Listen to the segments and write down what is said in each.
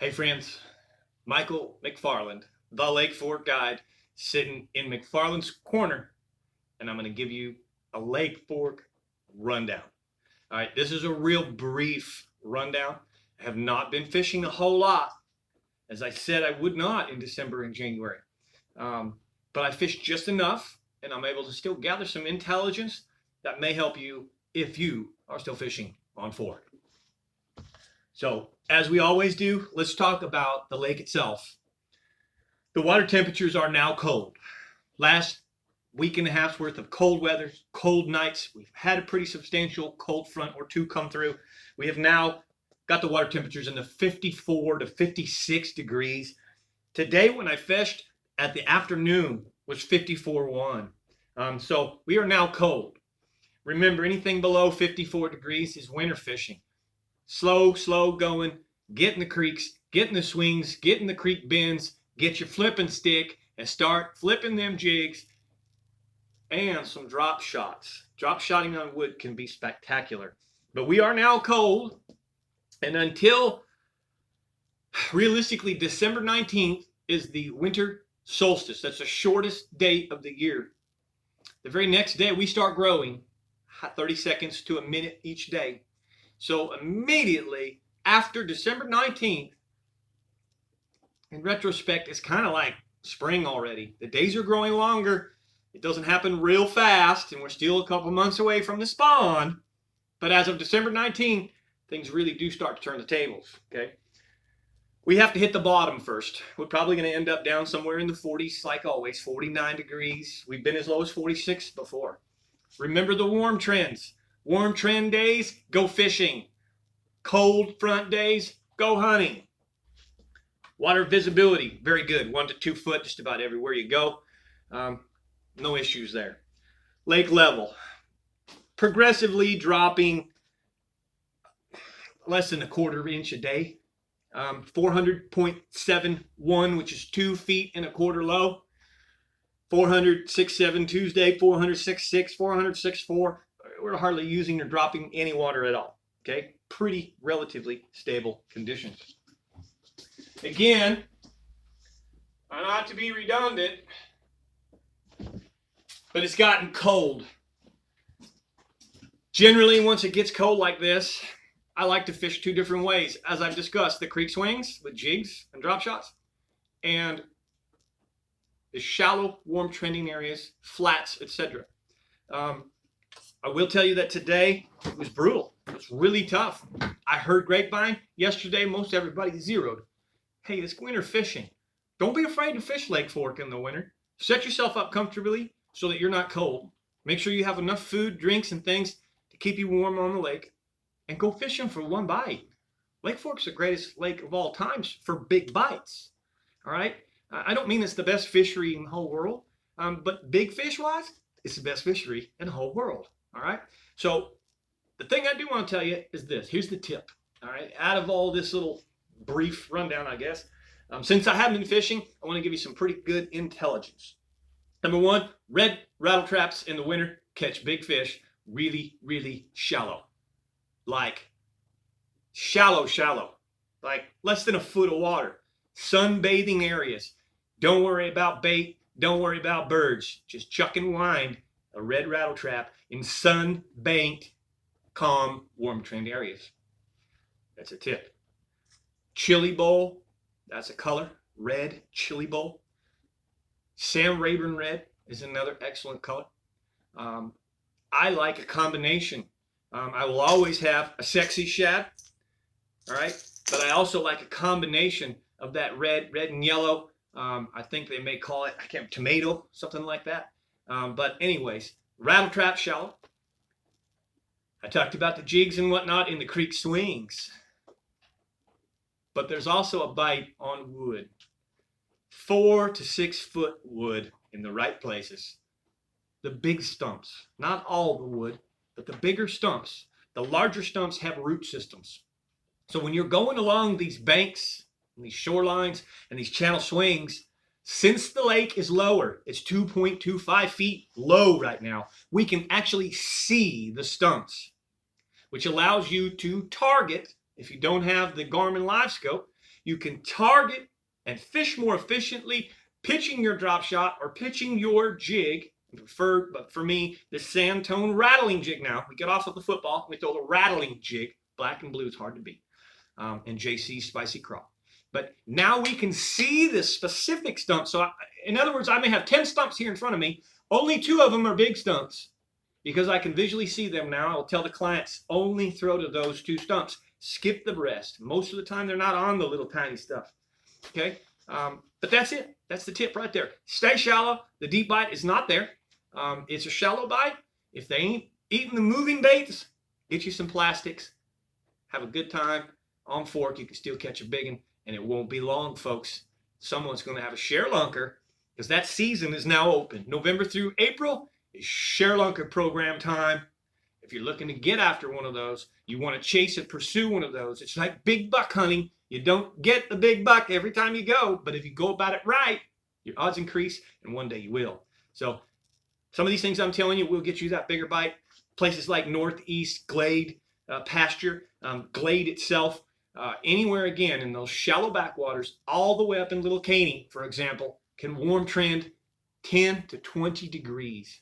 Hey friends, Michael McFarland, the Lake Fork Guide, sitting in McFarland's corner, and I'm going to give you a Lake Fork rundown. All right, this is a real brief rundown. I have not been fishing a whole lot, as I said I would not in December and January. But I fished just enough, and I'm able to still gather some intelligence that may help you if you are still fishing on fork. So, as we always do, let's talk about the lake itself. The water temperatures are now cold. Last week and a half's worth of cold weather, cold nights. We've had a pretty substantial cold front or two come through. We have now got the water temperatures in the 54 to 56 degrees. Today, when I fished at the afternoon, was 54.1. So we are now cold. Remember, anything below 54 degrees is winter fishing. Slow going, get in the creeks, get in the swings, get in the creek bends, get your flipping stick and start flipping them jigs and some drop shots. Drop shotting on wood can be spectacular. But we are now cold, and until realistically December 19th is the winter solstice. That's the shortest day of the year. The very next day we start growing 30 seconds to a minute each day. So immediately after December 19th, in retrospect, it's kind of like spring already. The days are growing longer. It doesn't happen real fast, and we're still a couple months away from the spawn. But as of December 19th, things really do start to turn the tables, okay? We have to hit the bottom first. We're probably going to end up down somewhere in the 40s, like always, 49 degrees. We've been as low as 46 before. Remember the warm trends. Warm trend days, go fishing. Cold front days, go hunting. Water visibility, very good. 1 to 2 foot just about everywhere you go. No issues there. Lake level, progressively dropping less than a quarter inch a day. 400.71, which is 2 feet and a quarter low. 406.7 Tuesday, 406.6, 406.4. We're hardly using or dropping any water at all. Okay, pretty relatively stable conditions. Again, not to be redundant, but it's gotten cold. Generally, once it gets cold like this, I like to fish 2 different ways. As I've discussed, the creek swings with jigs and drop shots, and the shallow, warm trending areas, flats, etc. I will tell you that today it was brutal. It was really tough. I heard grapevine yesterday. Most everybody zeroed. Hey, it's winter fishing. Don't be afraid to fish Lake Fork in the winter. Set yourself up comfortably so that you're not cold. Make sure you have enough food, drinks, and things to keep you warm on the lake. And go fishing for one bite. Lake Fork's the greatest lake of all times for big bites. All right? I don't mean it's the best fishery in the whole world, but big fish-wise, it's the best fishery in the whole world. All right? So the thing I do want to tell you is this. Here's the tip. All right? Out of all this little brief rundown, I guess, since I haven't been fishing, I want to give you some pretty good intelligence. Number 1, red rattle traps in the winter catch big fish really, really shallow. Like shallow, like less than a foot of water. Sunbathing areas. Don't worry about bait. Don't worry about birds. Just chuck and wind a red rattle trap in sun-banked, calm, warm trend areas. That's a tip. Chili bowl. That's a color. Red chili bowl. Sam Rayburn red is another excellent color. I like a combination. I will always have a sexy shad, all right? But I also like a combination of that red and yellow. I think they may call it, tomato, something like that. But anyways, rattle trap shallow. I talked about the jigs and whatnot in the creek swings. But there's also a bite on wood. 4 to 6 foot wood in the right places. The big stumps, not all the wood, but the bigger stumps. The larger stumps have root systems. So when you're going along these banks and these shorelines and these channel swings, since the lake is lower, it's 2.25 feet low right now, we can actually see the stumps, which allows you to target, if you don't have the Garmin Live Scope, you can target and fish more efficiently, pitching your drop shot or pitching your jig. Preferred, but for me, the sand tone rattling jig now. We get off of the football, we throw the rattling jig. Black and blue is hard to beat. And JC's Spicy Craw. But now we can see the specific stumps. So in other words, I may have 10 stumps here in front of me. Only 2 of them are big stumps. Because I can visually see them now, I'll tell the clients, only throw to those 2 stumps. Skip the rest. Most of the time, they're not on the little tiny stuff. Okay? But that's it. That's the tip right there. Stay shallow. The deep bite is not there. It's a shallow bite. If they ain't eating the moving baits, get you some plastics. Have a good time. On fork, you can still catch a big one, and it won't be long, folks. Someone's going to have a share lunker because that season is now open. November through April is share lunker program time. If you're looking to get after one of those, you want to chase and pursue one of those. It's like big buck hunting. You don't get the big buck every time you go, but if you go about it right, your odds increase, and one day you will. So some of these things I'm telling you will get you that bigger bite. Places like Northeast Glade pasture, Glade itself, anywhere again in those shallow backwaters, all the way up in Little Caney, for example, can warm trend 10 to 20 degrees.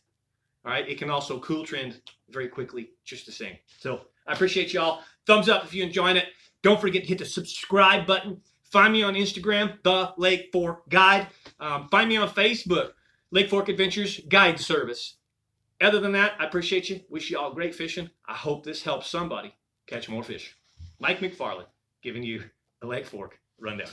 All right, it can also cool trend very quickly, just the same. So I appreciate y'all. Thumbs up if you're enjoying it. Don't forget to hit the subscribe button. Find me on Instagram, The Lake Fork Guide. Find me on Facebook, Lake Fork Adventures Guide Service. Other than that, I appreciate you. Wish you all great fishing. I hope this helps somebody catch more fish. Mike McFarland, giving you the Lake Fork Rundown.